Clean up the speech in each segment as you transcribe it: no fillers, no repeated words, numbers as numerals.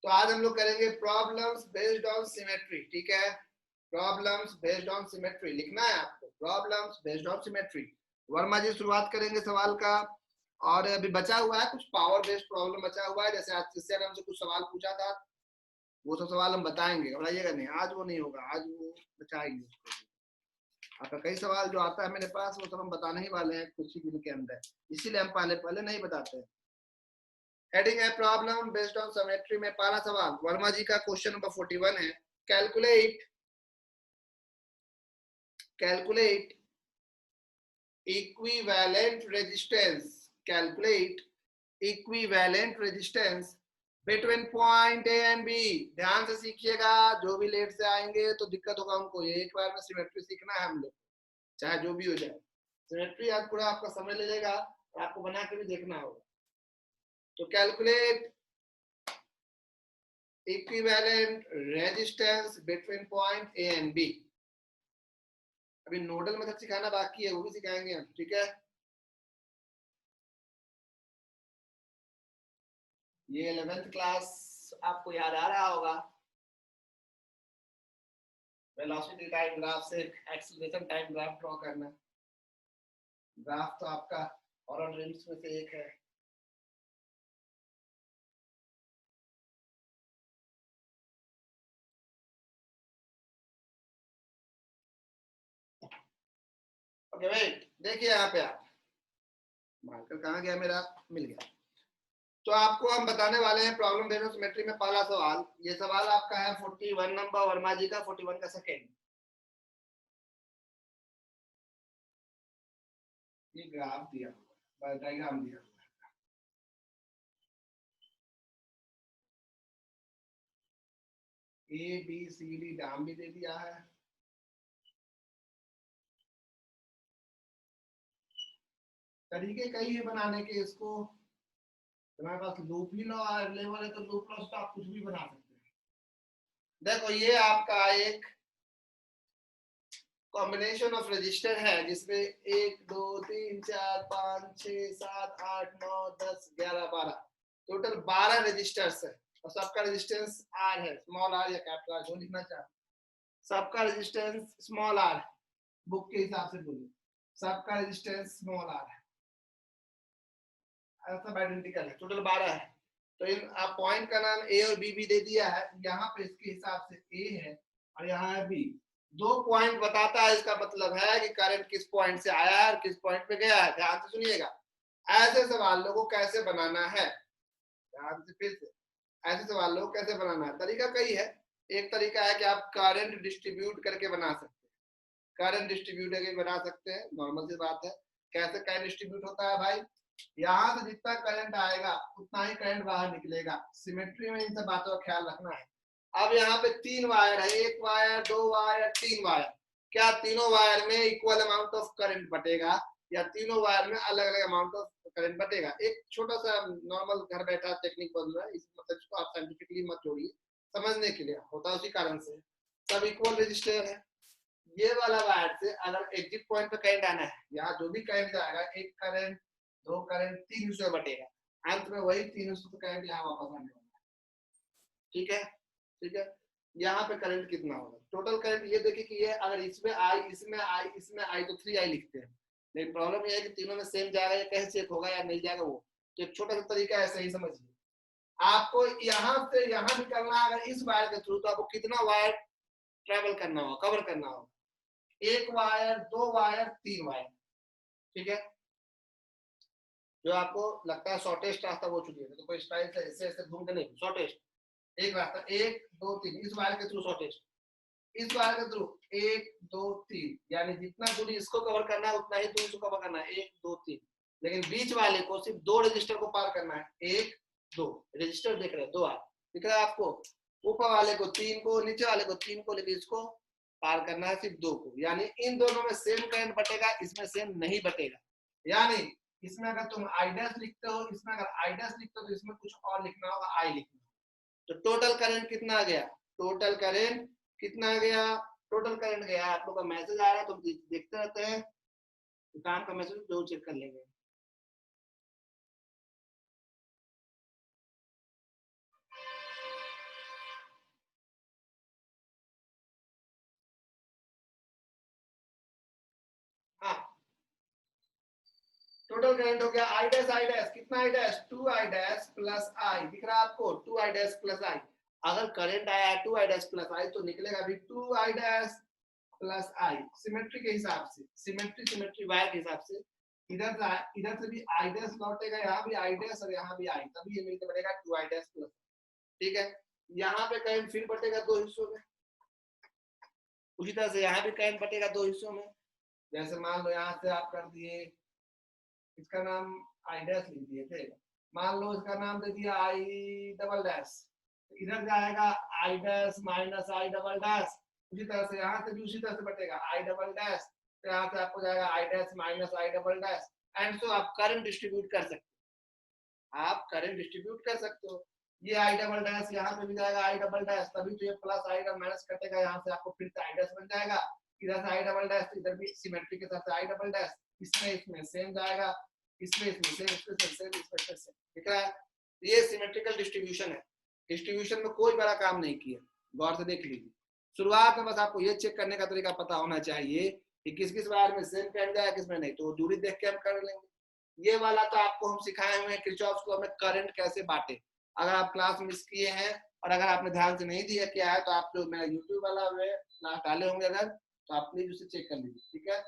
तो आज हम लोग करेंगे प्रॉब्लम्स बेस्ड ऑन सिमेट्री। ठीक है, प्रॉब्लम्स बेस्ड ऑन सिमेट्री लिखना है आपको, problems based on symmetry. Verma ji शुरुआत करेंगे सवाल का, और अभी बचा हुआ है कुछ पावर बेस्ड प्रॉब्लम बचा हुआ है, जैसे आज इससे हमसे कुछ सवाल पूछा था, वो सब सवाल हम बताएंगे, घबराइएगा नहीं, आज वो नहीं होगा, आज वो बचाएंगे उसको। आपका कई सवाल जो आता है मेरे पास वो सब हम बताने ही वाले हैं कुछ ही दिन के अंदर, इसीलिए हम पहले पहले नहीं बताते हैं। हेडिंग है प्रॉब्लम बेस्ड ऑन सिमेट्री में पहला सवाल वर्मा जी का क्वेश्चन नंबर 41 है। Calculate equivalent resistance, calculate equivalent resistance between point A and B। ध्यान से सीखिएगा, जो भी लेट से आएंगे तो दिक्कत होगा उनको, ये एक बार में सिमेट्री सीखना है हम लोग, चाहे जो भी हो जाए। सिमेट्री आज पूरा आपका समय ले लेगा और आपको बना के भी देखना होगा। तो calculate equivalent resistance between point A and B. अभी नोडल मेथड सिखाना बाकी है, वो भी सिखाएंगे हम। ठीक है, ये 11th क्लास आपको याद आ रहा होगा, वेलोसिटी टाइम ग्राफ से एक्सीलरेशन टाइम ग्राफ ड्रॉ करना। ग्राफ तो आपका हॉरर ड्रीम्स में से एक है। ओके वेट, देखिए यहाँ पे आप, मार्कर कहाँ गया मेरा, मिल गया। तो आपको हम बताने वाले हैं प्रॉब्लम बेस्ड ऑन सिमेट्री में पहला सवाल। ये सवाल आपका है 41 नंबर, वर्मा जी का 41 का सेकेंड। ये ग्राफ दिया हुआ है, डायग्राम दिया हुआ है। ए बी सी डी डाम भी दे दिया है। तरीके कई है बनाने के इसको, हमारे पास लूप ही लॉ अवेलेबल है, तो लूप लॉ से आप कुछ भी बना सकते हैं। देखो ये आपका एक कॉम्बिनेशन ऑफ रजिस्टर है जिसमें 1 2 3 4 5 6 7 8 9 10 11 12 टोटल 12 रजिस्टर्स है, और सबका रेजिस्टेंस आर है, स्मॉल आर या कैपिटल आर जो लिखना चाहते। सबका रेजिस्टेंस स्मॉल आर, बुक के हिसाब से बोलिए, सबका रेजिस्टेंस स्मॉल आर है, सब आइडेंटिकल है, टोटल 12 है। तो इन आप पॉइंट का नाम ए और बी भी दे दिया है, यहाँ पे इसके हिसाब से ए है और यहाँ है बी। 2 पॉइंट बताता है, इसका मतलब है कि करंट किस पॉइंट से आया है और किस पॉइंट पे गया है। ध्यान से सुनिएगा, ऐसे सवालों को कैसे बनाना है, ध्यान से फिर से, ऐसे सवालों को कैसे बनाना है। तरीका कई है, एक तरीका है कि आप करंट डिस्ट्रीब्यूट करके बना सकते हैं, करंट डिस्ट्रीब्यूट करके बना सकते हैं, नॉर्मल सी बात है। कैसे करंट डिस्ट्रीब्यूट होता है भाई, यहाँ से जितना करंट आएगा उतना ही करंट बाहर निकलेगा। सिमेट्री में इन सब बातों का ख्याल रखना है। अब यहाँ पे 3 वायर है, 1 वायर 2 वायर 3 वायर, क्या तीनों वायर में इक्वल अमाउंट ऑफ करंट बटेगा या तीनों वायर में अलग अलग अमाउंट ऑफ करंट बटेगा? एक छोटा सा नॉर्मल घर बैठा टेक्निक बन रहा है, इस मतलब इसको आप साइंटिफिकली मत जोड़िए, समझने के लिए होता है, उसी कारण से सब इक्वल रजिस्टर है। ये वाला वायर से अगर एग्जिट पॉइंट पे करंट आना है, यहाँ जो भी करंट जाएगा, एक करंट 2 करंट 3 से बटेगा, अंत में वही 3 करंट यहाँ वापस आने वाला है। ठीक है, ठीक है, यहाँ पे करंट कितना होगा टोटल करंट, ये देखिए कि ये अगर इसमें आई इसमें आई इसमें आई तो 3 आई लिखते हैं, लेकिन प्रॉब्लम ये है कि तीनों में सेम जाएगा, ये कैसे चेक होगा या नहीं जाएगा वो। तो एक छोटा सा तरीका है, सही समझिए। आपको यहाँ से यहाँ निकलना है अगर इस वायर के थ्रू, तो आपको कितना वायर ट्रेवल करना होगा, कवर करना होगा, 1 वायर 2 वायर 3 वायर। ठीक है, जो आपको लगता है शॉर्टेस्ट रास्ता वो चुनिए, तो कोई स्टाइल से ऐसे ऐसे घूम के नहीं, शॉर्टेस्ट एक रास्ता 1 2 3, इस वायर के थ्रू शॉर्टेस्ट, इस वायर के थ्रू 1 2 3, यानी जितना दूरी इसको कवर करना है उतना ही दूरी इसको कवर करना है, 1 2 3। लेकिन बीच वाले को सिर्फ 2 रजिस्टर को पार करना है, 1 2 रजिस्टर देख रहे हैं, 2 आ दिख रहा है आपको, ऊपर वाले को 3 को, नीचे वाले को 3 को, लेकिन इसको पार करना है सिर्फ 2 को, यानी इन दोनों में सेम करंट बटेगा, इसमें सेम नहीं बटेगा। यानी इसमें अगर तुम आई डैश लिखते हो, इसमें अगर आई डैश लिखते हो, तो इसमें कुछ और लिखना होगा, आई लिखना। तो टोटल करंट कितना आ गया, टोटल करंट कितना आ गया, टोटल करंट गया, आप लोग का मैसेज आ रहा है, तुम देखते रहते हैं, काम का मैसेज जरूर चेक कर लेंगे। टोटल करंट हो गया आई डैश कितना I dash 2 I dash plus I, दिख रहा है आपको 2 आई डैश प्लस आई। अगर करंट आया है 2 आई डैश प्लस आई तो निकलेगा भी 2 I dash plus I. Symmetry के हिसाब से, सिमेट्री वायर के हिसाब से इधर से भी आई डैश लौटेगा, यहाँ भी आई डैश और यहाँ भी आई, तभी ये मिलकर बनेगा 2 आई डैश प्लस। ठीक है, यहाँ पे करंट फिर बटेगा दो हिस्सों में, उसी तरह से यहाँ भी करंट बटेगा दो हिस्सों में। जैसे मान लो यहाँ से आप कर दिए, इसका नाम आई डैश लिख दिए थे, मान लो इसका नाम दे दिया आई डबल डैश, इधर जाएगा I dash minus I double dash, उसी तरह से यहाँ से भी उसी तरह से बटेगा आई डबल डैश, तो यहाँ से आपको जाएगा I dash minus I double dash, and so आप करंट डिस्ट्रीब्यूट कर सकते हो, आप करंट डिस्ट्रीब्यूट कर सकते हो। ये आई डबल डैश यहाँ पे भी जाएगा आई डबल डैश, तभी तो ये प्लस आई डबल माइनस कटेगा, यहाँ से आपको फिर से आई डैश बन जाएगा, इधर से आई डबल डैश, इधर भी सिमेट्री के साथ आई डबल डैश, इसमें सेम जाएगा, इसमें सेम, इसमें सेम, ठीक है। ये सिमेट्रिकल डिस्ट्रीब्यूशन है, डिस्ट्रीब्यूशन में कोई बड़ा काम नहीं किया, गौर से देख लीजिए। शुरुआत में बस आपको ये चेक करने का तरीका पता होना चाहिए कि किस किस वायर में सेम करंट जाएगा, किस में नहीं, तो दूरी देख के हम कर लेंगे। ये वाला तो आपको हम सिखाए हुए हैं किरचॉफ लॉ में करंट कैसे बांटे, अगर आप क्लास मिस किए हैं और अगर आपने ध्यान से नहीं दिया क्या है तो आप जो मेरा यूट्यूब वाला क्लास डाले होंगे अगर, तो आप प्लीज उसे चेक कर लीजिए, ठीक है,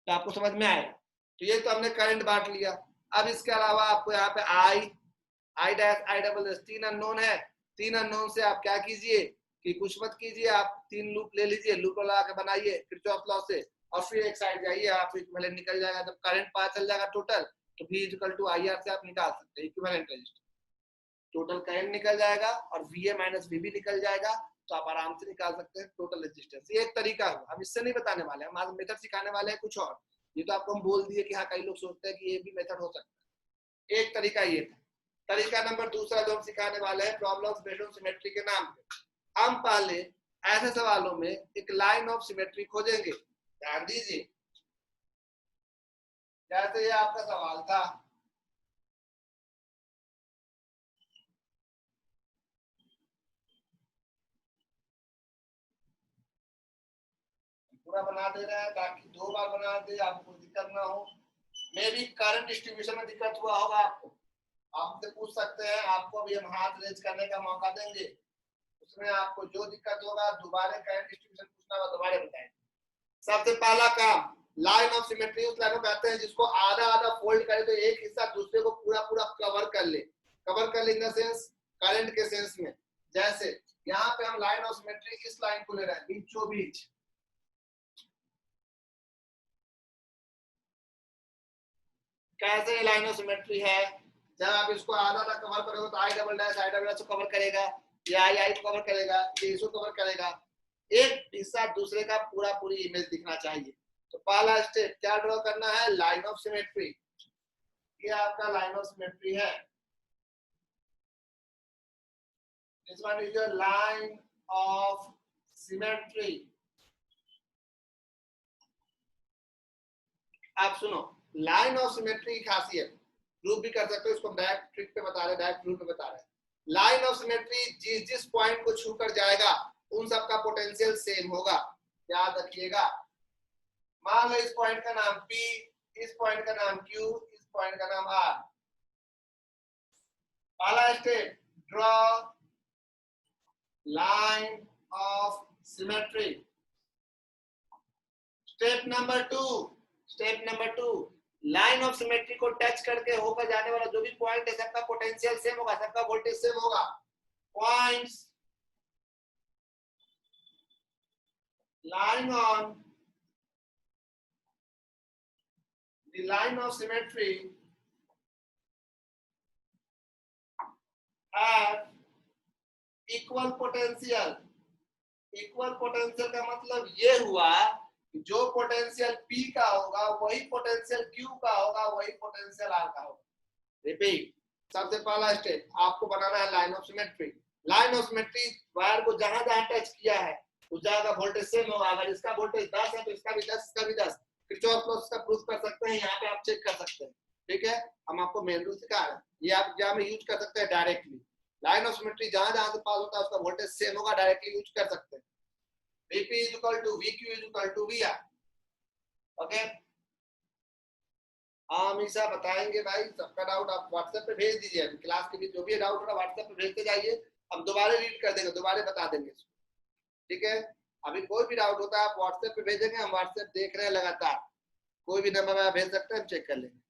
तो आपको समझ में आएगा। तो ये तो हमने करंट बांट लिया। अब इसके अलावा आपको यहाँ पे I dash I double dash तीन अननोन है, तीन अननोन से आप क्या कीजिए कि कुछ मत कीजिए, आप तीन लूप ले लीजिए, लूप लगा के बनाइए किरचॉफ लॉ से, और फिर एक साइड जाइए, आप इक्विवेलेंट निकल जाएगा, जब करंट पता चल जाएगा टोटल, तो V इक्वल टू IR से आप निकाल सकते हैं इक्विवेलेंट रेजिस्टेंस, टोटल करंट निकल जाएगा और VA माइनस VB निकल जाएगा, तो आप आराम से निकाल सकते हैं टोटल रेजिस्टेंस। ये एक तरीका है, हम इससे नहीं बताने वाले हैं, हम मेथड सिखाने वाले हैं कुछ और, ये तो आपको हम बोल दिए कि हाँ कई लोग सोचते हैं कि ये भी मेथड हो सकता है। एक तरीका ये था। तरीका नंबर दूसरा जो हम सिखाने वाले हैं प्रॉब्लम्स बेस्ड ऑन सिमेट्री के नाम पे, हम पहले ऐसे सवालों में एक लाइन ऑफ सिमेट्री खोजेंगे, ध्यान दीजिए। जैसे ये आपका सवाल था, पूरा बना दे रहा है ताकि दो बार बना दे, आपको दिक्कत ना हो। मे भी करंट डिस्ट्रीब्यूशन में दिक्कत हुआ होगा आपको, आपसे पूछ सकते हैं, आपको अभी हम हाथ रेज करने का मौका देंगे, उसमें आपको जो दिक्कत होगा दोबारा करंट डिस्ट्रीब्यूशन पूछना होगा दोबारा बताएंगे। सबसे पहला काम लाइन ऑफ सिमेट्री उस लाइन को कहते हैं जिसको आधा आधा फोल्ड करे तो एक हिस्सा दूसरे को पूरा पूरा कवर कर ले, कवर कर ले इन द सेंस करंट के सेंस में। जैसे यहाँ पे हम लाइन ऑफ सिमेट्री इस लाइन को ले रहे हैं बीचों बीच, कैसे लाइन ऑफ सिमेट्री है, जब आप इसको आधा आधा कवर करोगे तो आई डबल डैश को कवर करेगा, ये आई को कवर करेगा, ये इसको कवर करेगा, एक हिस्सा दूसरे का पूरा पूरी इमेज दिखना चाहिए। तो पहला स्टेप क्या ड्रॉ करना है, लाइन ऑफ सिमेट्री, ये आपका लाइन ऑफ सिमेट्री है, this one is your line of symmetry. आप सुनो, लाइन ऑफ सिमेट्री की खासियत प्रूव भी कर सकते हो, इसको डायरेक्ट ट्रिक पे बता रहे, डायरेक्ट रूल पे बता रहे। लाइन ऑफ सिमेट्री जिस जिस पॉइंट को छू कर जाएगा उन सबका पोटेंशियल सेम होगा, याद रखिएगा। मान लो इस पॉइंट का नाम P, इस पॉइंट का नाम Q, इस पॉइंट का नाम R। पहला step draw line of symmetry. Step number two line of symmetry को टच करके होकर जाने वाला जो भी पॉइंट है सबका पोटेंशियल सेम होगा, सबका वोल्टेज सेम होगा। Points lying on the line of symmetry have equal potential। Equal potential का मतलब ये हुआ जो पोटेंशियल P का होगा वही पोटेंशियल Q का होगा, वही पोटेंशियल R का होगा। रिपीट, सबसे पहला स्टेप आपको बनाना है line of symmetry. Line of symmetry wire को जहां जहां टच किया है उस जगह का वोल्टेज सेम होगा, अगर इसका वोल्टेज 10 है तो इसका भी 10, इसका भी 10। किरचॉफ लॉ का प्रूफ कर सकते हैं, यहाँ पे आप चेक कर सकते हैं, ठीक है। हम आपको मेन रूल सिखा रहे हैं, ये आप एग्जाम में यूज कर सकते हैं डायरेक्टली। लाइन ऑफ सिमेट्री जहां जहां से पास होता है उसका वोल्टेज सेम होगा, डायरेक्टली यूज कर सकते हैं। Vp is equal to VQ is equal to VR, okay। हाँ हमेशा बताएंगे भाई, सबका डाउट आप व्हाट्सएप पे भेज दीजिए, अभी क्लास के बीच जो भी डाउट हो रहा व्हाट्सएप पे भेजते जाइए, हम दोबारा रीड कर देंगे, दोबारा बता देंगे, ठीक है। अभी कोई भी डाउट होता है आप व्हाट्सएप पे भेजेंगे, हम व्हाट्सएप देख रहे हैं लगातार, कोई भी नंबर में भेज सकते हैं, हम चेक कर लेंगे।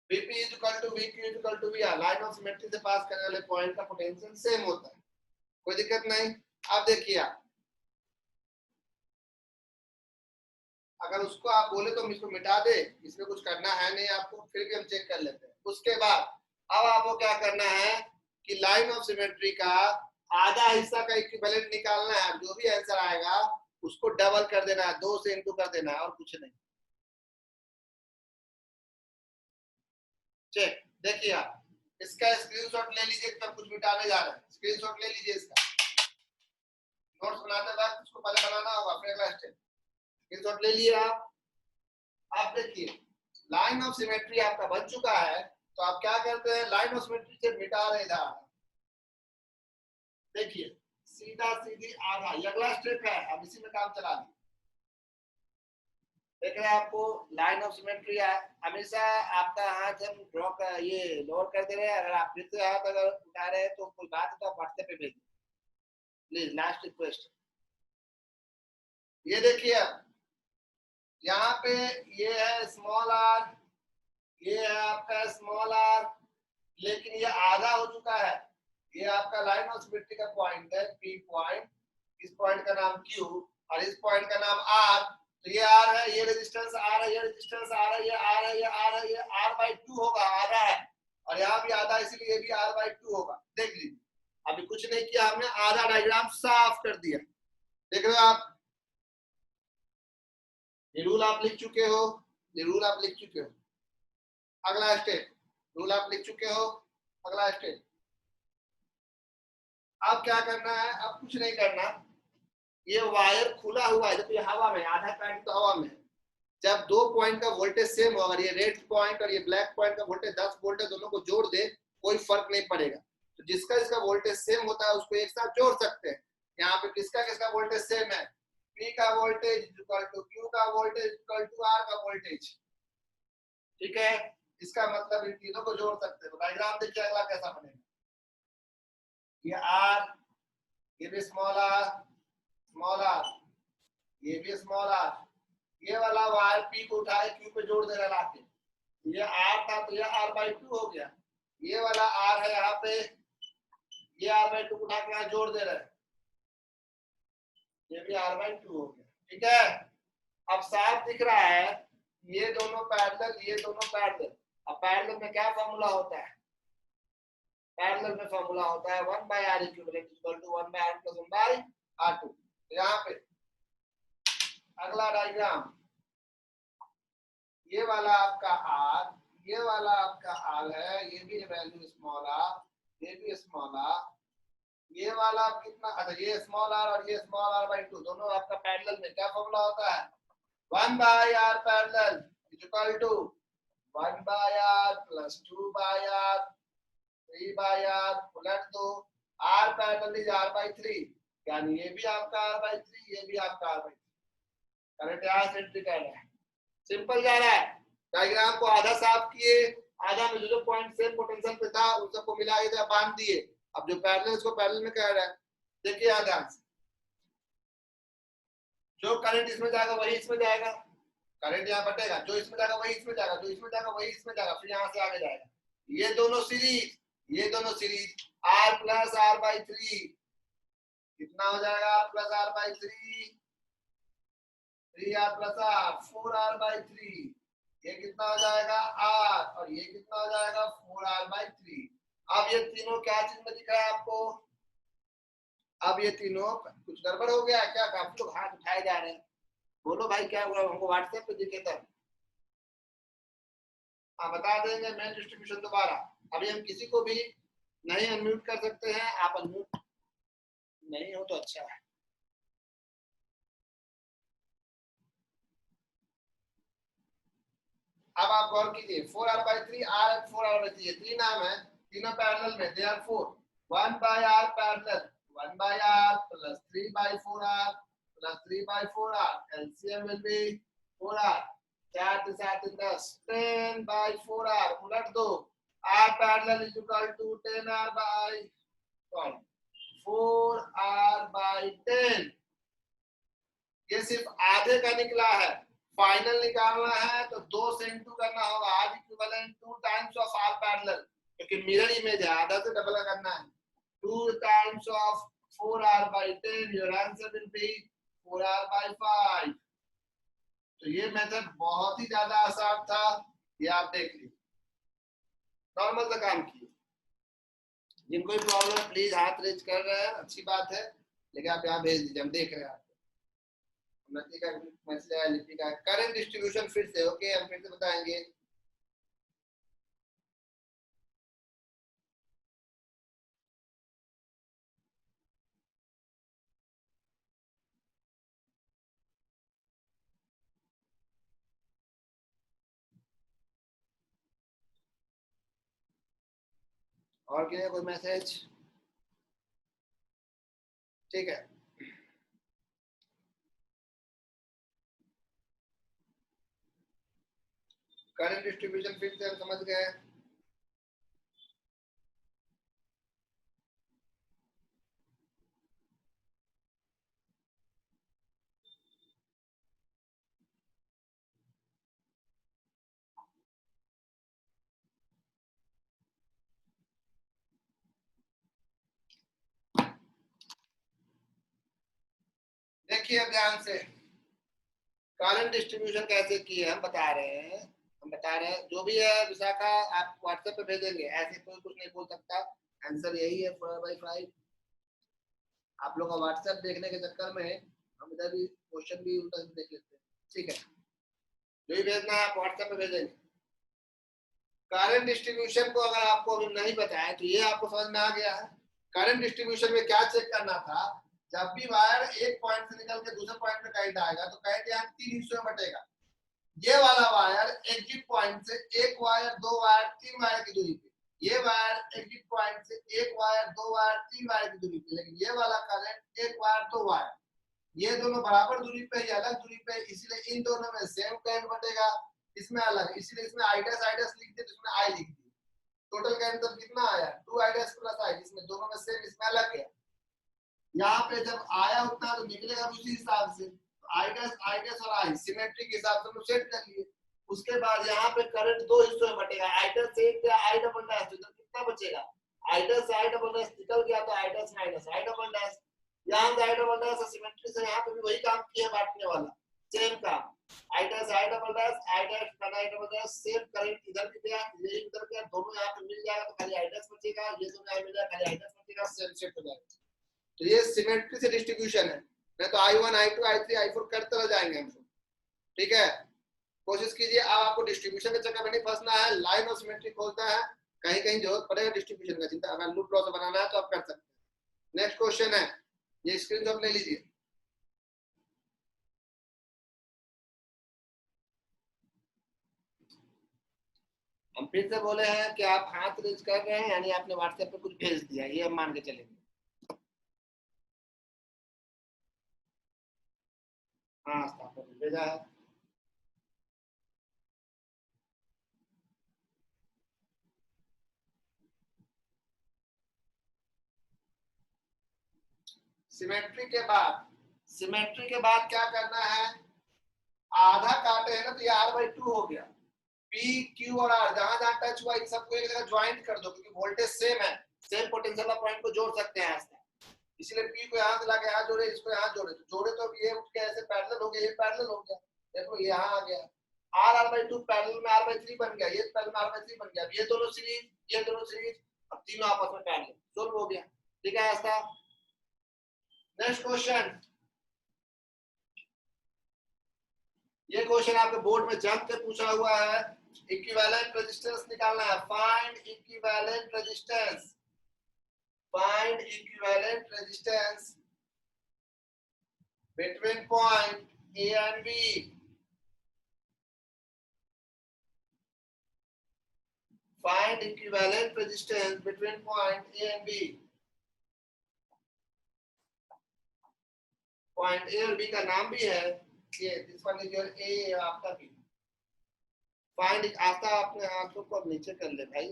VP is equal to VQ is equal to VR, line of symmetry से पास करने वाले पॉइंट का पोटेंशियल सेम होता है, कोई दिक्कत नहीं। अब देखिए अगर उसको आप बोले तो हम इसको मिटा दे, इसमें कुछ करना है नहीं आपको, फिर भी हम चेक कर लेते हैं। उसके बाद अब आपको क्या करना है कि लाइन ऑफ सिमेट्री का आधा हिस्सा का इक्विवेलेंट निकालना है, जो भी आंसर आएगा उसको डबल कर देना है, 2 से इंटू कर देना है, और कुछ नहीं। चेक देखिए आप इसका स्क्रीनशॉट ले लीजिए, तब कुछ मिटाने जा रहे हैं, स्क्रीनशॉट ले लीजिए इसका, नोट्स बनाते वक्त उसको पहले बनाना होगा, फिर अगला स्टेप। स्क्रीनशॉट ले लिए आप देखिए लाइन ऑफ सिमेट्री आपका बन चुका है, तो आप क्या करते हैं, लाइन ऑफ सिमेट्री से मिटा रहे इधर, देखिए सीधा सीधी आधा, ये अगला स्टेप है, अब इसी में काम चला दी। देख रहे हैं आपको लाइन ऑफ सिमेट्री है, हमेशा आपका हाथ हम ड्रॉ कर ये लोअर कर दे रहे हैं, अगर आप फिर से हाथ अगर उठा रहे हैं तो कोई बात है तो आप व्हाट्सएप पे भेज दें प्लीज, लास्ट रिक्वेस्ट। ये देखिए यहाँ पे ये है स्मॉल आर, ये है आपका स्मॉल आर, लेकिन ये आधा हो चुका है, ये आपका लाइन ऑफ सिमेट्री का पॉइंट है पी पॉइंट, इस पॉइंट का नाम क्यू और इस पॉइंट का नाम आर, तो ये आर है, ये रेजिस्टेंस आर है, ये रेजिस्टेंस आर है, ये आर है, ये आर है, ये आर बाई 2 होगा, आधा है, और यहाँ भी आधा, इसलिए ये भी आर बाई 2 होगा। देख लीजिए अभी कुछ नहीं किया हमने, आधा डायग्राम साफ कर दिया, देख रहे हो आप, ये रूल आप लिख चुके हो, ये रूल आप लिख चुके हो। अगला स्टेप, रूल आप लिख चुके हो, अगला स्टेप अब क्या करना है, अब कुछ नहीं करना, ये वायर खुला हुआ है, जब ये हवा में, आधा पैंट तो हवा में, जब 2 पॉइंट का वोल्टेज सेम हो, अगर ये रेड पॉइंट और ये ब्लैक पॉइंट का वोल्टेज 10 वोल्ट है, दोनों को जोड़ दे कोई फर्क नहीं पड़ेगा, तो जिसका इसका वोल्टेज सेम होता है उसको एक साथ जोड़ सकते हैं। यहाँ पे किसका किसका वोल्टेज सेम है, P का वोल्टेज इक्वल टू Q का वोल्टेज इक्वल टू R का वोल्टेज, ठीक है, इसका मतलब इन तीनों को जोड़ सकते हैं। तो डायग्राम देखिए अगला कैसा बनेगा, ये R, ये भी स्मॉल r, ये भी स्मॉल r, ये वाला वायर P को उठाए Q पे जोड़ दे रहा लाके, ये R था तो ये R बाई 2 हो गया, ये वाला R है यहाँ पे, ये R बाई 2 उठा के यहाँ जोड़ दे रहा है, ये भी R बाई 2 हो गया, ठीक है। अब साफ दिख रहा है ये दोनों पैरेलल, ये दोनों पैरेलल, अब पैरेलल में क्या फॉर्मूला होता है, पैरेलल में फॉर्मूला होता है 1 by r equivalent equal to 1 by r plus 1 by r2। यहाँ पे अगला डायग्राम, ये वाला आपका r, ये वाला आपका r है, ये भी वैल्यू स्मॉल r, ये भी स्मॉल r, ये वाला कितना, अच्छा ये स्मॉल r और ये स्मॉल r बाई 2 दोनों आपका पैरेलल में क्या फॉर्मूला होता है, 1 by r parallel equal to 1 by r plus 2 by r 3 by r उलट दो, r parallel is r by 3, यानी ये भी आपका r बाई 3, ये भी आपका r बाई 3, करंट यहाँ से एंट्री कर रहा है, सिंपल जा रहा है। डायग्राम को आधा साफ किए, आधा में जो पॉइंट सेम पोटेंशियल पे था उन सबको मिला के बांध दिए, अब जो पैरेलल इसको पैरेलल में कह रहा है, देखिए यहाँ ध्यान से, जो करंट इसमें जाएगा वही इसमें जाएगा, करंट यहाँ बटेगा, जो इसमें जाएगा वही इसमें जाएगा, जो इसमें जाएगा वही इसमें जाएगा, फिर यहाँ से आगे जाएगा, ये दोनों सीरीज, ये दोनों series r plus r by 3 कितना हो जाएगा, r plus r by 3, 3r plus r 4r by 3, ये कितना हो जाएगा r, और ये कितना हो जाएगा 4r बाई 3। अब ये तीनों क्या चीज में दिख रहा है आपको, अब ये तीनों कुछ गड़बड़ हो गया क्या, काफी लोग हाथ उठाए जा रहे हैं, बोलो भाई क्या हुआ, हमको व्हाट्सएप पे दिखे तब हाँ बता देंगे मेन डिस्ट्रीब्यूशन दोबारा। अभी हम किसी को भी नहीं अनम्यूट कर सकते हैं, आप अनम्यूट नहीं हो तो अच्छा है। अब आप गौर कीजिए 4r by 3, r 4r by 3, 3 नाम है, तीनों पैरेलल में, therefore 1 by r parallel 1 by r plus 3 by 4r plus 3/4r. LCM will be 4r. 4 to 7 10. 10/4r. उलट दो. R parallel is equal to 10r by 4r/10. ये सिर्फ आधे का निकला है. फाइनल निकालना है तो 2 से इंटू करना होगा. R equivalent 2 times of R parallel, क्योंकि मिरर इमेज है, आधा से डबल करना है. 2 times of 4r/10. Your answer will B 4r/5. तो ये मेथड बहुत ही ज्यादा आसान था. ये आप देख लीजिए, नॉर्मल सा काम किए. जिनको भी प्रॉब्लम प्लीज हाथ रेज कर रहे हैं, अच्छी बात है, लेकिन आप यहाँ भेज दीजिए, हम देख रहे हैं आपको. उन्नति का मैसेज आया, लिपि का करंट डिस्ट्रीब्यूशन फिर से. ओके, हम फिर से बताएंगे. और क्या कोई मैसेज? ठीक है, करंट डिस्ट्रीब्यूशन फिर से हम समझ गए. देखिए ध्यान से, करंट डिस्ट्रीब्यूशन कैसे किए हम बता रहे हैं. जो भी है विशाखा आप व्हाट्सएप पे भेजेंगे, ऐसे कोई कुछ नहीं बोल सकता. आंसर यही है 4/5. आप लोग का व्हाट्सएप देखने के चक्कर में हम इधर भी क्वेश्चन भी उल्टा देख लेते हैं. ठीक है, जो भी भेजना है आप व्हाट्सएप पे भेजेंगे. करंट डिस्ट्रीब्यूशन को अगर आपको अभी नहीं पता है तो ये आपको समझ में आ गया है. करंट डिस्ट्रीब्यूशन में क्या चेक करना था, जब भी वायर एक पॉइंट से निकल के दूसरे पॉइंट पे करंट आएगा तो करंट यहाँ 3 हिस्सों में बटेगा. ये वाला वायर एग्जिट पॉइंट से एक वायर, दो वायर, तीन वायर की दूरी पे. ये वायर एग्जिट पॉइंट से एक वायर, दो वायर, तीन वायर की दूरी पे. लेकिन ये वाला करंट एक वायर, दो वायर, ये दोनों बराबर दूरी पे या अलग दूरी पे, इसलिए इन दोनों में सेम करंट बटेगा, इसमें अलग. इसलिए इसमें I' लिख दिया, इसमें I लिख दिया. टोटल करंट तब कितना आया? 2I' प्लस I, जिसमें दोनों में सेम, इसमें अलग है. यहाँ पे जब आया उतना तो निकलेगा उसी हिसाब से. I' और I सिमेट्री के हिसाब से हम सेट कर लिए. उसके बाद यहाँ पे करंट दो हिस्सों में बटेगा. I' से एक गया, I डबल डैश, तो कितना बचेगा? I' से I डबल डैश निकल गया तो I' minus I double dash. यहाँ से I डबल डैश सिमेट्री से यहाँ पे भी वही काम किया बांटने वाला, सेम काम. I' double dash, I' double dash, same current इधर भी गया, ये इधर गया, दोनों यहाँ पे मिल जाएगा तो खाली I' बचेगा. ये दोनों यहाँ मिल जाएगा, खाली I' बचेगा, सेम सेट हो जाएगा. तो ये सिमेट्री से डिस्ट्रीब्यूशन है. नहीं तो I1, I2, I3, I4 करते रह जाएंगे हम. ठीक है, कोशिश कीजिए. अब आपको डिस्ट्रीब्यूशन के चक्कर में नहीं फंसना है. लाइन और सिमेट्री खोलना है, कहीं कहीं जरूरत पड़ेगा डिस्ट्रीब्यूशन का, चिंता. अगर लूप लॉस बनाना है तो आप कर सकते हैं. नेक्स्ट क्वेश्चन है, ये स्क्रीनशॉट ले लीजिए. हम फिर से बोले हैं कि आप हाथ रेज कर रहे हैं, यानी आपने व्हाट्सएप पे कुछ भेज दिया, ये हम मान के चलेंगे. हाँ, भेजा है. सिमेट्री के बाद क्या करना है? आधा काटे है ना, तो ये R/2 हो गया. P, Q और R जहां जहां टच हुआ इन सबको एक जगह ज्वाइंट कर दो, क्योंकि वोल्टेज सेम है, सेम पोटेंशियल ऑफ पॉइंट को जोड़ सकते हैं ऐसे. इसलिए P को यहाँ से लाके यहाँ जोड़े, इसको यहाँ जोड़े तो ये उठ के ऐसे पैरेलल हो गया, ये पैरेलल हो गया. देखो ये यहाँ आ गया. R/2 पैरेलल में R/3 बन गया, ये पैरेलल में R/3 बन गया. ये दोनों सीरीज, ये दोनों सीरीज, अब तीनों आपस में पैरेलल, सोल्व हो गया. ठीक है ऐसा. नेक्स्ट क्वेश्चन, ये क्वेश्चन आपके बोर्ड में जंप के पूछा हुआ है. इक्विवेलेंट रेजिस्टेंस निकालना है. Find equivalent resistance. Find equivalent resistance between point A and B. Find equivalent resistance between point A and B. Point A और बी का नाम भी है, ये दिस वन इज योर ए, आपका बी। फाइंड, आता अपने हाथों को नीचे कर ले भाई।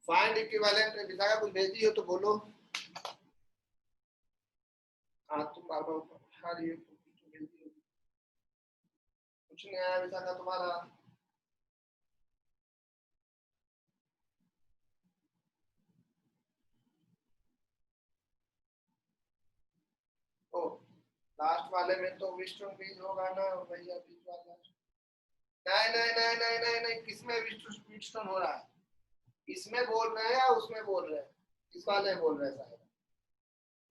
फाइंड इक्विवेलेंट, विशाखा कुछ भेजी हो तो बोलो। हाँ तुम बार बार उठा रही हो, कुछ नहीं आया विशाखा तुम्हारा। ओ लास्ट वाले में तो विस्टन बीज होगा ना भैया, बीज वाला। नहीं नहीं नहीं नहीं नहीं नहीं, किसमें विस्टन हो रहा है? इसमें बोल रहे हैं या उसमें बोल रहे हैं? इस वाले में बोल रहे हैं शायद,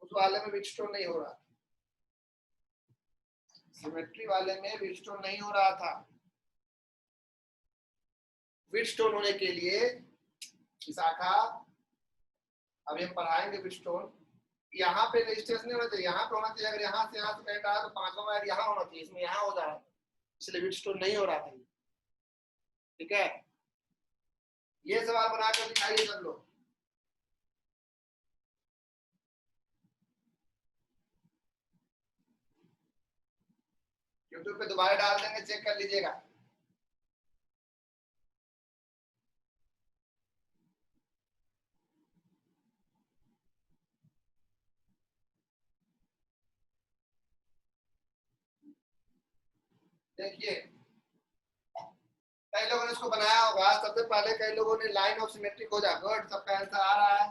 उस वाले में विस्टन नहीं हो रहा। सिमेट्री वाले में विस्टन नहीं हो रहा था। विस्टोन होने के लिए विशाखा, अभी हम पढ़ाएंगे विस्टोन, यहाँ पे रेजिस्टेंस नहीं होना चाहिए, यहाँ पे होना चाहिए। अगर यहाँ से करंट आया तो पांचवा वायर यहाँ होना चाहिए, इसमें यहाँ हो जा रहा है, इसलिए विस्टोन नहीं हो रहा था। ठीक है, ये सवाल बनाकर दिखाइए सब लोग। यूट्यूब पे दोबारा डाल देंगे, चेक कर लीजिएगा। देखिए कई लोगों ने इसको बनाया होगा, सबसे पहले कई लोगों ने लाइन ऑफ सिमेट्री खोजा। गुड, सबका आंसर आ रहा है,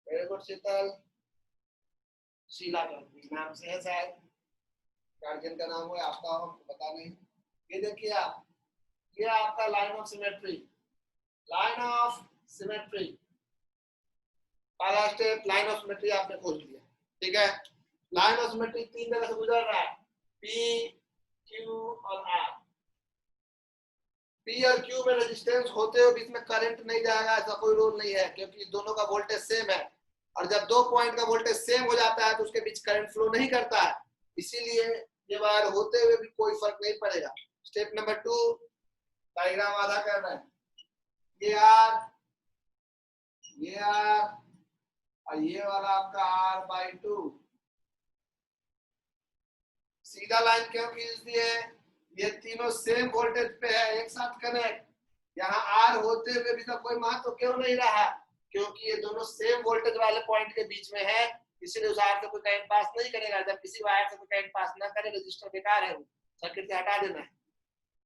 वेरी गुड शीतल। शीला नाम से है शायद, गार्जियन का नाम है आपका, हमको पता नहीं। ये देखिए आप, ये आपका line of symmetry, line of symmetry, पहला स्टेप लाइन ऑफ सिमेट्री आपने खोज लिया। ठीक है, लाइन ऑफ सिमेट्री तीन जगह से गुजर रहा है, पी, क्यू और आर। पी और क्यू में रेजिस्टेंस होते हुए बीच में करंट नहीं जाएगा, ऐसा कोई रूल नहीं है, क्योंकि दोनों का वोल्टेज सेम है। और जब दो पॉइंट का वोल्टेज सेम हो जाता है तो उसके बीच करंट फ्लो नहीं करता है, इसीलिए ये वायर होते हुए भी कोई फर्क नहीं पड़ेगा। स्टेप नंबर 2, डायग्राम आधा कर रहे हैं। ये आर, ये आर और ये वाला आपका R/2। सीधा लाइन क्यों खींच दिए? ये तीनों सेम वोल्टेज पे है, एक साथ कनेक्ट। यहाँ आर होते हुए भी तो कोई महत्व क्यों नहीं रहा? क्योंकि ये दोनों सेम वोल्टेज वाले पॉइंट के बीच में है, इसीलिए उस आर से कोई करंट पास नहीं करेगा। जब किसी वायर से कोई करंट पास ना करे, रजिस्टर बेकार है, सर्किट से हटा देना है।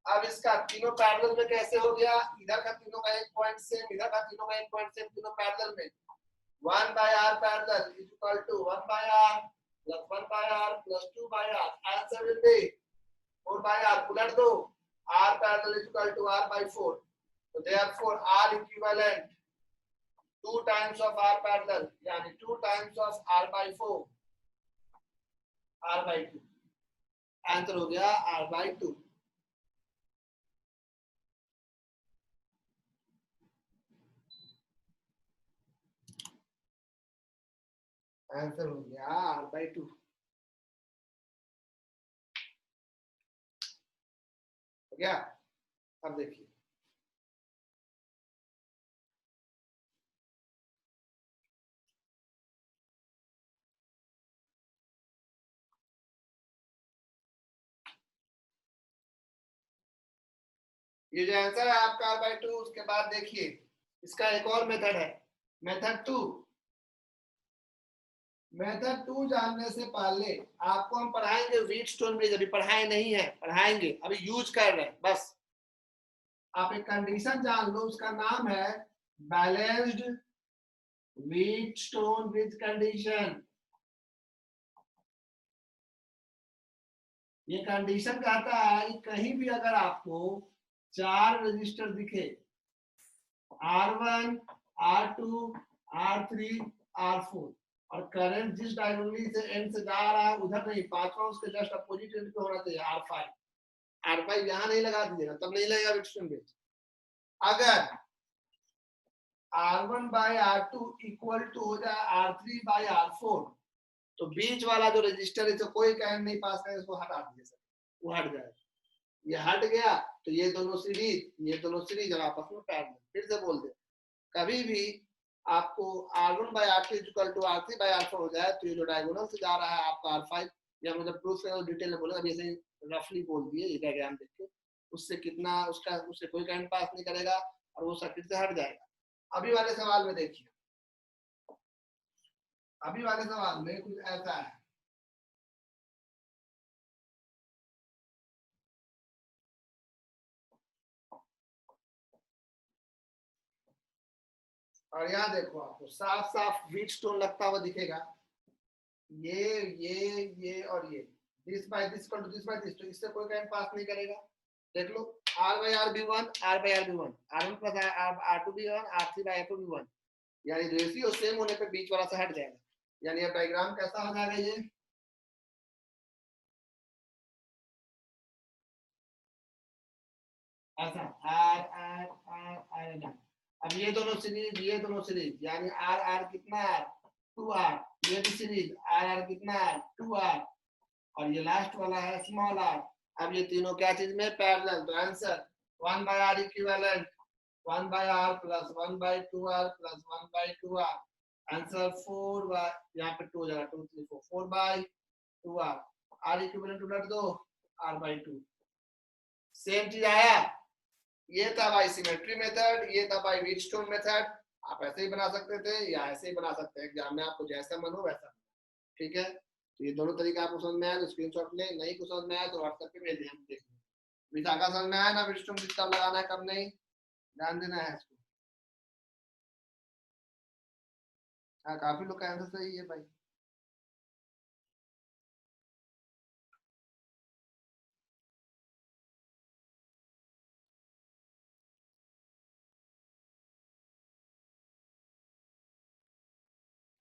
अब इसका तीनों पैरेलल में कैसे हो गया? इधर का तीनों का एक पॉइंट सेम, इधर का तीनों का एक पॉइंट सेम, तीनों पैरेलल में। 1/R parallel is equal to 1/R plus 1/R plus 2/R। Answer will be 4/R। उलट दो, R parallel is equal to R/4। तो therefore R equivalent 2 times of R parallel, यानी 2 times of R/4, R/2। Answer हो गया R/2। Answer हो गया R/2। हो गया। अब देखिए, ये जो आंसर है आपका R/2, उसके बाद देखिए इसका एक और मेथड है, मेथड 2। मेथड 2 जानने से पहले आपको हम पढ़ाएंगे व्हीटस्टोन ब्रिज, अभी पढ़ाए नहीं है, पढ़ाएंगे, अभी यूज कर रहे हैं बस। आप एक कंडीशन जान लो, उसका नाम है बैलेंस्ड व्हीटस्टोन ब्रिज कंडीशन। ये कंडीशन कहता है कि कहीं भी अगर आपको 4 रजिस्टर दिखे, R1, R2, R3, R4, और करंट जिस डायगोनली से एंड से जा रहा है उधर नहीं, पांचवा उसके जस्ट अपोजिट एंड पे होना चाहिए, R5। R5 यहाँ नहीं लगा दीजिएगा, तब नहीं लगेगा व्हीटस्टोन ब्रिज। अगर R1/R2 इक्वल टू हो जाए R3/R4, तो बीच वाला जो रजिस्टर है तो कोई करंट नहीं पास करे, उसको हटा दीजिए, वो हट जाएगा। ये हट गया तो ये दोनों सीरीज, ये दोनों सीरीज और आपस में पैरेलल। फिर से बोल दे, कभी भी आपको R1 by R2 equal to R3 by R4 हो जाए तो ये जो डायगोनल से जा रहा है आपका R5, या मतलब प्रूफ से डिटेल में बोलेगा, अभी ऐसे रफली बोल दिए ये डायग्राम देख के, उससे कितना उससे कोई करंट पास नहीं करेगा और वो सर्किट से हट जाएगा। अभी वाले सवाल में देखिए, अभी वाले सवाल में कुछ ऐसा है, और यहाँ देखो आपको साफ साफ व्हीट स्टोन लगता हुआ दिखेगा, ये और ये, this by this equal to this by this, तो इससे कोई करंट पास नहीं करेगा। देख लो R by R B1, R by R B1, R1 plus R2 B1, R3 by R2 B1, यानी रेशियो सेम होने पे बीच वाला से हट जाएगा। यानी अब डायग्राम कैसा हो जाएगा ये, ऐसा R R R R R। अब ये दोनों सीरीज यानी R R कितना R 2R, ये भी सीरीज R R कितना R 2R, और ये लास्ट वाला है स्मॉल r। अब ये तीनों क्या चीज में पैरेलल, तो answer 1 by r equivalent 1 by r plus 1 by 2r plus 1 by 2r, answer 4 by, यहाँ पे 2 हो जाएगा, 2 3 4 4 बाय 2r, r इक्विवेलेंट उलट दो r बाय 2, सेम चीज आया। ये था भाई सिमेट्री मेथड, ये था भाई व्हीटस्टोन मेथड। आप ऐसे ही बना सकते थे या ऐसे ही बना सकते हैं, एग्जाम में आपको जैसा मन हो वैसा, ठीक है। तो ये दोनों तरीका आपको समझ में आया तो स्क्रीनशॉट लें, नहीं को समझ में आया तो व्हाट्सएप पे भेज दें, हम देख लें। विशाखा समझ में आया ना व्हीटस्टोन कितना लगाना है कब नहीं, ध्यान देना है इसको। हाँ काफी लोग का आंसर सही है भाई।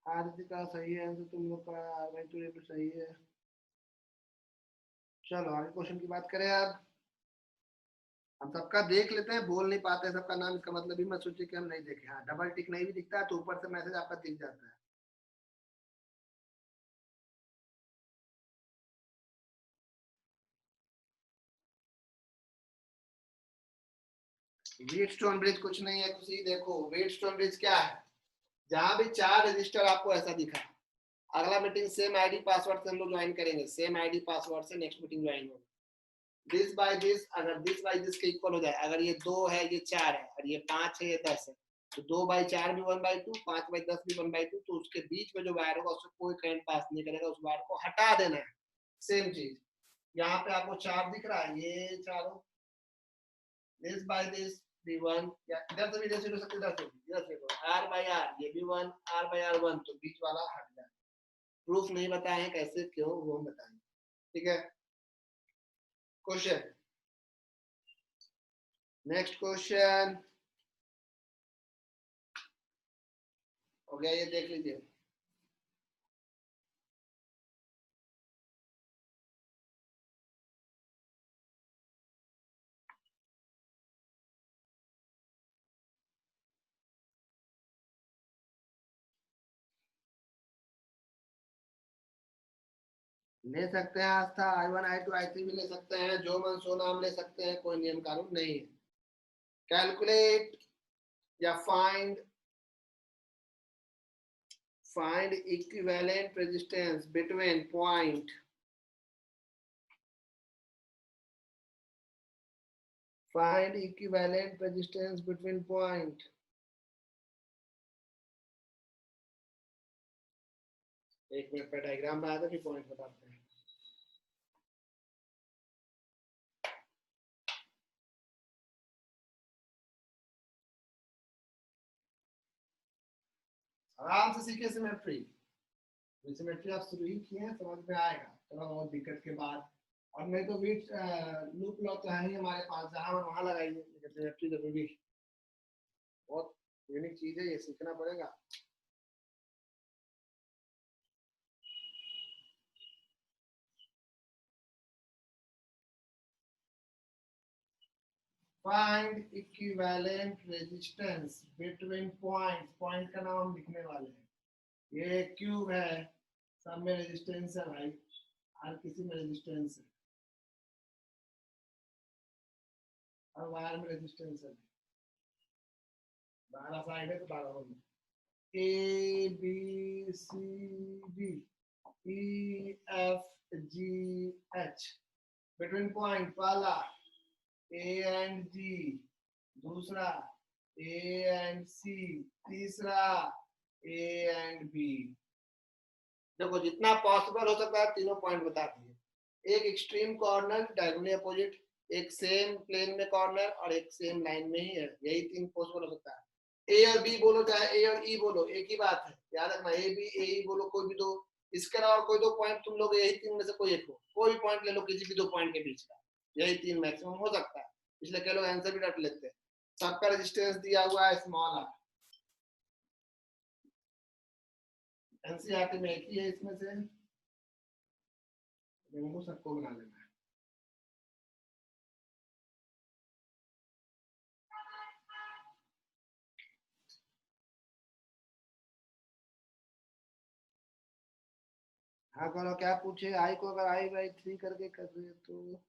आरती का सही है आंसर तुम लोग का, भाई तो ये भी सही है। चलो आगे क्वेश्चन की बात करें अब। हम सबका देख लेते हैं, बोल नहीं पाते सबका नाम, इसका मतलब भी मत सोचिए कि हम नहीं देखे। हाँ डबल टिक नहीं भी दिखता है तो ऊपर से मैसेज आपका दिख जाता है। व्हीटस्टोन ब्रिज कुछ नहीं है, कुछ देखो व्हीटस्टोन ब्रिज क्या है, जहां भी 4 रजिस्टर आपको ऐसा दिखा, अगला मीटिंग सेम आईडी पासवर्ड से हम लोग ज्वाइन करेंगे, सेम आईडी पासवर्ड से नेक्स्ट मीटिंग ज्वाइन होगा। दिस बाय दिस, अगर दिस बाय दिस के इक्वल हो जाए, अगर ये 2 है ये 4 है और ये 5 है ये 10 है, तो 2 बाई 4 भी 1 बाई 2, 5 बाई 10 भी 1 बाई 2, तो उसके बीच में जो वायर होगा उससे कोई करंट पास नहीं करेगा, उस वायर को हटा देना है। सेम चीज यहाँ पे आपको 4 दिख रहा है, ये चारों दिस बाय दिस B1, या इधर से भी रेशियो हो सकती है, इधर से R बाय R ये भी 1, R बाय R 1, तो बीच वाला हट जाए। प्रूफ नहीं बताए हैं कैसे क्यों वो हम बताएंगे, ठीक है। क्वेश्चन, नेक्स्ट क्वेश्चन हो गया, ये देख लीजिए। ले सकते हैं आस्था, I1 I2 I3 भी ले सकते हैं, जो मन सो नाम ले सकते हैं, कोई नियम कानून नहीं है। कैलकुलेट या find equivalent resistance between point, find equivalent resistance between point, एक मिनट पे डायग्राम बना दो फिर पॉइंट बताते हैं। आराम से सीखिए सिमेट्री, सिमेट्री आप शुरू ही किए हैं समझ में आएगा, थोड़ा बहुत दिक्कत के बाद। और नहीं तो बीट लूप लॉ तो है ही हमारे पास, जहां मन वहां लगाइए, लेकिन सिमेट्री जरूरी, बहुत यूनिक चीज है, ये सीखना पड़ेगा। Find equivalent resistance between points, point का नाम हम लिखने वाले हैं। ये क्यूब है, सब में रेजिस्टेंस है भाई, हर किसी में रेजिस्टेंस है, हर वायर में रेजिस्टेंस है। 12 साइड है तो 12 whole A B C D E F G H between point पहला ए एंड जी, दूसरा ए एंड सी, तीसरा ए एंड बी। देखो जितना पॉसिबल हो सकता है तीनों पॉइंट बता दिए। एक एक्सट्रीम कॉर्नर डायगोनली अपोजिट, एक सेम प्लेन में कॉर्नर और एक सेम लाइन में ही है, यही तीन पॉसिबल हो सकता है। ए और बी बोलो चाहे ए और ई बोलो एक ही बात है, याद रखना। ए बी ए ई बोलो कोई भी दो, इसके अलावा कोई दो पॉइंट तुम लोग यही तीन में से कोई एक हो, कोई भी पॉइंट ले लो किसी भी दो पॉइंट के बीच का, यही तीन मैक्सिमम हो सकता है। इसलिए कई लोग आंसर भी रट लेते हैं। सबका रेजिस्टेंस दिया हुआ है स्मॉल आर, एनसीईआरटी में एक ही है इसमें से, सबको बना लेना है। हाँ करो, क्या पूछे? आई को अगर आई बाई 3 करके कर रहे हैं तो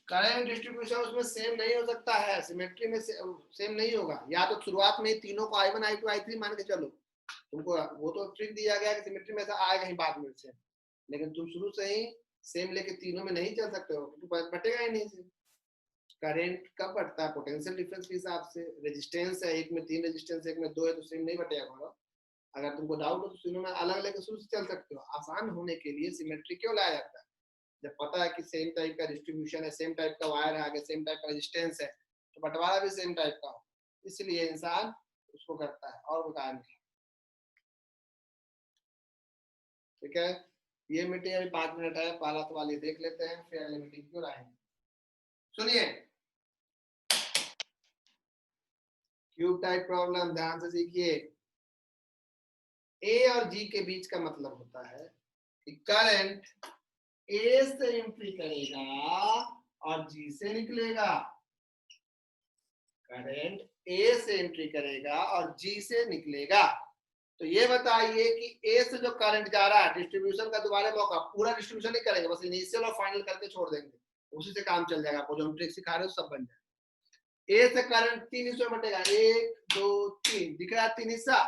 करंट डिस्ट्रीब्यूशन उसमें सेम नहीं हो सकता है, सिमेट्री में सेम नहीं होगा। या तो शुरुआत में ही तीनों को I1 I2 I3 मान के चलो, तुमको वो तो ट्रिक दिया गया कि सिमेट्री में ऐसा आएगा ही बाद में से, लेकिन तुम शुरू से ही सेम लेके तीनों में नहीं चल सकते हो, क्योंकि बटेगा ही नहीं से। करंट कब बढ़ता है? पोटेंशियल डिफरेंस के हिसाब से। रेजिस्टेंस है, एक में 3 रेजिस्टेंस, एक में 2 है, तो सेम नहीं बटेगा। अगर तुमको डाउट हो तो तीनों में अलग लेके शुरू से चल सकते हो। आसान होने के लिए सिमेट्री क्यों लाया जाता है? जब पता है कि सेम टाइप का डिस्ट्रीब्यूशन है, सेम टाइप का वायर है, आगे सेम टाइप का रेजिस्टेंस है, तो बंटवारा भी सेम टाइप का हो, इसलिए इंसान उसको करता है और बता नहीं। ठीक है, ये मीटिंग अभी 5 मिनट है, पहला सवाल ये देख लेते हैं, फिर अगली मीटिंग क्यों आएंगे। सुनिए, क्यूब टाइप प्रॉब्लम ध्यान से सीखिए। ए और जी के बीच का मतलब होता है कि करंट ए से एंट्री करेगा और जी से निकलेगा। करंट ए से एंट्री करेगा और जी से निकलेगा। तो ये बताइए कि ए से जो करंट जा रहा है, डिस्ट्रीब्यूशन का दोबारा मौका, पूरा डिस्ट्रीब्यूशन नहीं करेंगे, बस इनिशियल और फाइनल करके छोड़ देंगे, उसी से काम चल जाएगा। आपको जो हम ट्रिक सिखा रहे हो सब बन जाएगा। ए से करंट 3 हिस्सों में बटेगा, 1 2 3, दिख रहा है 3 हिस्सा,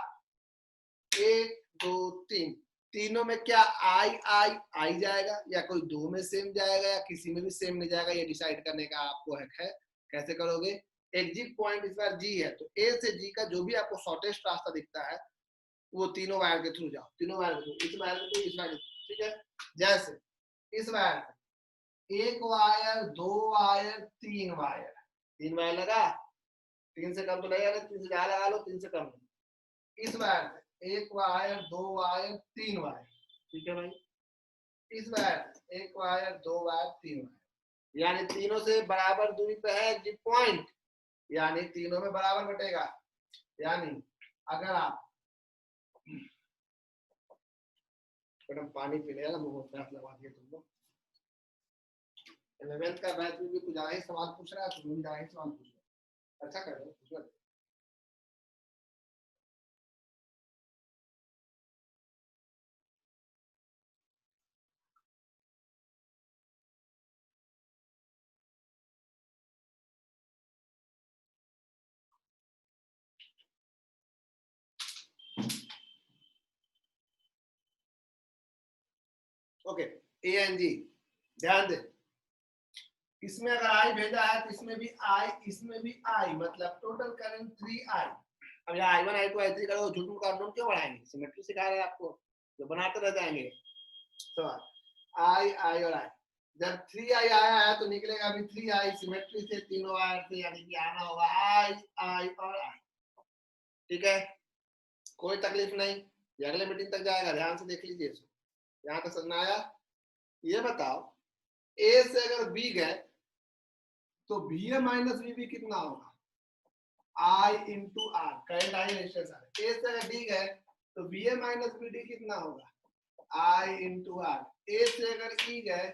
1 2 3। तीनों में क्या आई आई आई जाएगा, या कोई दो में सेम जाएगा, या किसी में भी सेम नहीं जाएगा, ये डिसाइड करने का आपको हक है। कैसे करोगे? एग्जिट पॉइंट इस बार जी है, तो ए से जी का जो भी आपको शॉर्टेस्ट रास्ता दिखता है वो तीनों वायर के थ्रू जाओ, तीनों वायर के थ्रू, इस वायर के थ्रू, इस वायर के थ्रू। ठीक है, जैसे इस वायर एक वायर, दो वायर, तीन वायर, 3 वायर लगा, 3 से कम तो नहीं, 3 से ज्यादा लगा लो, 3 से कम। इस वायर एक वायर, दो वायर, 3 वायर। ठीक है भाई, इस वायर एक वायर, दो वायर, 3 वायर, यानी तीनों से बराबर दूरी पे है एग्जिट पॉइंट, यानी तीनों में बराबर बटेगा। यानी अगर आप मैडम पानी पीने ना, मुंह प्यास लगा दिया तुम लोग। 11th का बैच में भी कुछ ज्यादा ही सवाल पूछ रहा है, तुम भी ज्यादा ही सवाल पूछ रहे हो। अच्छा कर रहे हो, पूछ रहे हो। ओके, ए एंड जी ध्यान दे, इसमें अगर आई भेजा है तो इसमें भी आई, इसमें भी आई, मतलब टोटल करंट 3 आई। अब यहाँ I1 I2 I3 करो, झूठ का नोट क्यों बढ़ाएंगे? सिमेट्री सिखा रहे हैं आपको, जो बनाते रह जाएंगे। तो आई आई और आई, जब 3 आई आया है तो निकलेगा अभी 3 आई, सिमेट्री से तीनों वायर से, यानी कि आना होगा आई आई और आई। ठीक है, कोई तकलीफ नहीं, ये अगले मीटिंग तक जाएगा, ध्यान से देख लीजिए इसको। यहाँ तक समझ आया? ये बताओ, ए से अगर बी गए तो बी ए माइनस बी कितना होगा? I into R, current I resistance R. A से अगर डी गए तो B A minus B D कितना होगा? I into are. ए से अगर ई गए,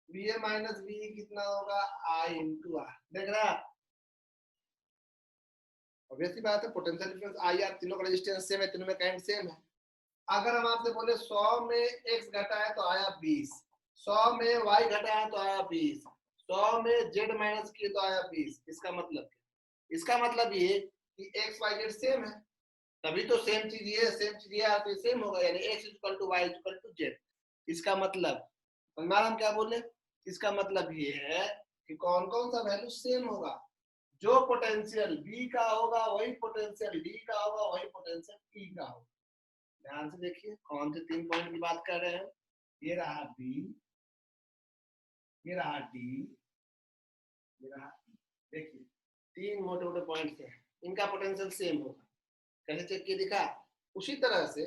बी ए माइनस बी कितना होगा? I into are. देख रहा है? ऑब्वियसली बात है, पोटेंशियल डिफरेंस आई आर, तीनों का रेजिस्टेंस सेम है, तीनों में करंट सेम है। अगर हम आपसे बोले 100 में x घटा है तो आया 20, 100 में y घटा है तो आया 20, 100 में z माइनस किए तो आया 20, इसका मतलब इसका मतलब ये कि एक्स वाई जेड सेम है, तभी तो सेम चीज ये है तो सेम होगा, यानी x equal to Y equal to Z. इसका मतलब हम क्या बोले, इसका मतलब ये है कि कौन कौन सा वैल्यू सेम होगा, जो पोटेंशियल B का होगा वही पोटेंशियल D का होगा, वही पोटेंशियल E का होगा। ध्यान से देखिए कौन से 3 पॉइंट की बात कर रहे हैं। ये रहा B, ये रहा D, ये रहा E। देखिए 3 मोटे मोटे पॉइंट्स हैं, इनका पोटेंशियल सेम होगा। कैसे चेक किए दिखा, उसी तरह से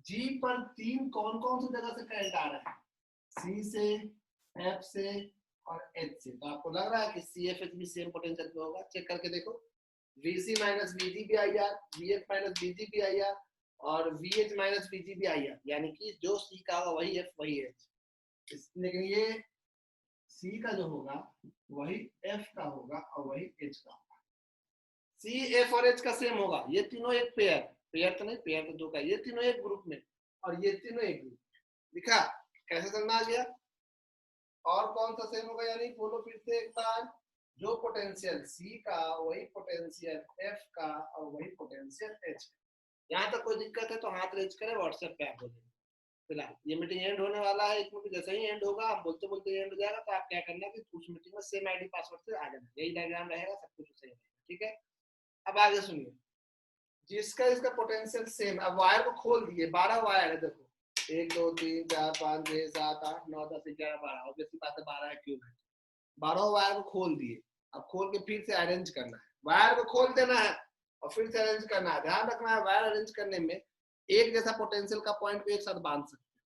G पर 3 कौन कौन सी जगह से करंट आ रहा है, C से, F से और H से। तो आपको लग रहा है कि CFH भी सेम पोटेंशियल पे होगा। चेक करके देखो, VC माइनस VG भी IR, VF माइनस VG भी IR और VH माइनस VG भी IR, यानी कि जो C का होगा वही F वही H। लेकिन ये C का जो होगा वही F का होगा और वही H का होगा। C, F और H का सेम होगा, ये तीनों एक पेयर, पेयर तो नहीं, पेयर तो दो का, ये तीनों एक ग्रुप में और ये तीनों एक ग्रुप। दिखा कैसे समझ आ गया। और कौन सा सेम होगा, यानी बोलो फिर से एक बार, जो पोटेंशियल C का वही पोटेंशियल F का और वही पोटेंशियल H का। यहाँ तक कोई दिक्कत है तो हाथ रेज करें, व्हाट्सएप पे आप बोलेंगे। फिलहाल ये मीटिंग एंड होने वाला है, एक मिनट जैसे ही एंड होगा, आप बोलते बोलते एंड हो जाएगा, तो आप क्या करना कि उस मीटिंग में सेम आईडी पासवर्ड से आ जाना, यही डायग्राम रहेगा, सब कुछ सही रहेगा। ठीक है, अब आगे सुनिए, जिसका इसका पोटेंशियल सेम। अब वायर को खोल दिए, 12 वायर है, देखो 1 2 3 4 5 6 7 8 9 10 11 12, ऑब्वियसली बात है 12 क्यूब है। 12 वायर को खोल दिए, अब खोल के फिर से अरेंज करना है, वायर को खोल देना है और फिर से अरेंज करना है। ध्यान रखना है वायर अरेंज करने में एक जैसा पोटेंशियल का पॉइंट को एक साथ बांध सकते हैं।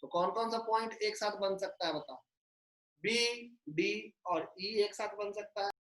तो कौन कौन सा पॉइंट एक साथ बन सकता है बताओ, B, D और E एक साथ बन सकता है।